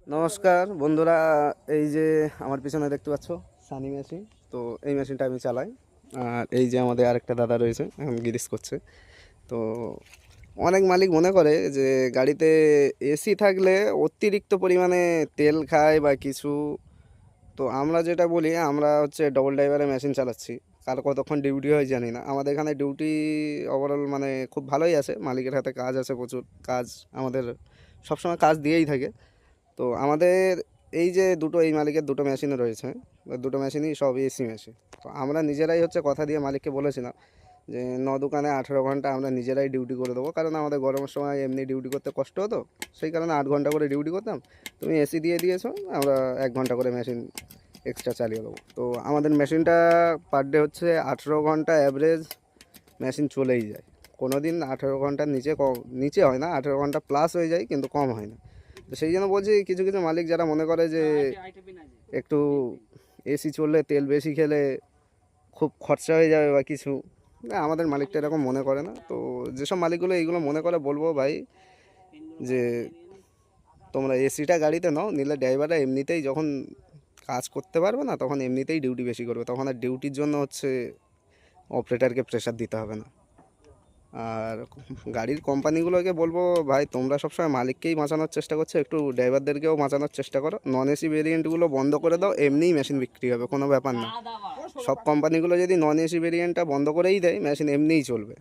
নমস্কার বন্ধুরা, এই যে আমার পিছনে দেখতে পাচ্ছ সানি মেশিন। তো এই মেশিনটা আমি চালাই। আর এই যে আমাদের আরেকটা দাদা রয়েছে, এখন গিরিস করছে। তো অনেক মালিক মনে করে যে গাড়িতে এসি থাকলে অতিরিক্ত পরিমাণে তেল খায় বা কিছু। তো আমরা যেটা বলি, আমরা হচ্ছে ডবল ড্রাইভারের মেশিন চালাচ্ছি। কার কতক্ষণ ডিউটি হয় জানি না। আমাদের এখানে ডিউটি ওভারঅল মানে খুব ভালোই আছে, মালিকের হাতে কাজ আছে, প্রচুর কাজ। আমাদের সবসময় কাজ দিয়েই থাকে। তো আমাদের এই যে এই মালিকের দুটো মেশিন রয়েছে, দুটো মেশিনই সব এসি মেশিন। তো আমরা নিজেরাই হচ্ছে কথা দিয়ে মালিককে বলেছিলাম যে দোকানে 18 ঘন্টা আমরা নিজেরাই ডিউটি করে দেবো, কারণ আমাদের গরমের সময় এমনি ডিউটি করতে কষ্ট হতো। সেই কারণে 8 ঘন্টা করে ডিউটি করতাম। তুমি এসি দিয়ে দিয়েছো, আমরা 1 ঘন্টা করে মেশিন এক্সট্রা চালিয়ে দেবো। তো আমাদের মেশিনটা পার ডে হচ্ছে 18 ঘন্টা অ্যাভারেজ মেশিন চলেই যায়। কোনো দিন 18 ঘন্টার নিচে নিচে হয় না, 18 ঘন্টা প্লাস হয়ে যায়, কিন্তু কম হয় না। তো সেই জন্য বলছি, কিছু কিছু মালিক যারা মনে করে যে একটু এসি চললে তেল বেশি খেলে খুব খরচা হয়ে যাবে বা কিছু, না, আমাদের মালিকটা এরকম মনে করে না। তো যেসব মালিকগুলো এইগুলো মনে করে, বলবো ভাই যে তোমরা এসিটা গাড়িতে নাও, নিলে ড্রাইভাররা এমনিতেই যখন কাজ করতে পারবে না, তখন এমনিতেই ডিউটি বেশি করবে, তখন আর ডিউটির জন্য হচ্ছে অপারেটরকে প্রেশার দিতে হবে না। আর গাড়ির কোম্পানিগুলোকে বলবো, ভাই তোমরা সবসময় মালিককেই বাঁচানোর চেষ্টা করছো, একটু ড্রাইভারদেরকেও বাঁচানোর চেষ্টা করো। নন এসি ভেরিয়েন্টগুলো বন্ধ করে দাও, এমনিই মেশিন বিক্রি হবে, কোনো ব্যাপার না। সব কোম্পানিগুলো যদি নন এসি ভেরিয়েন্টটা বন্ধ করেই দেয়, মেশিন এমনিই চলবে।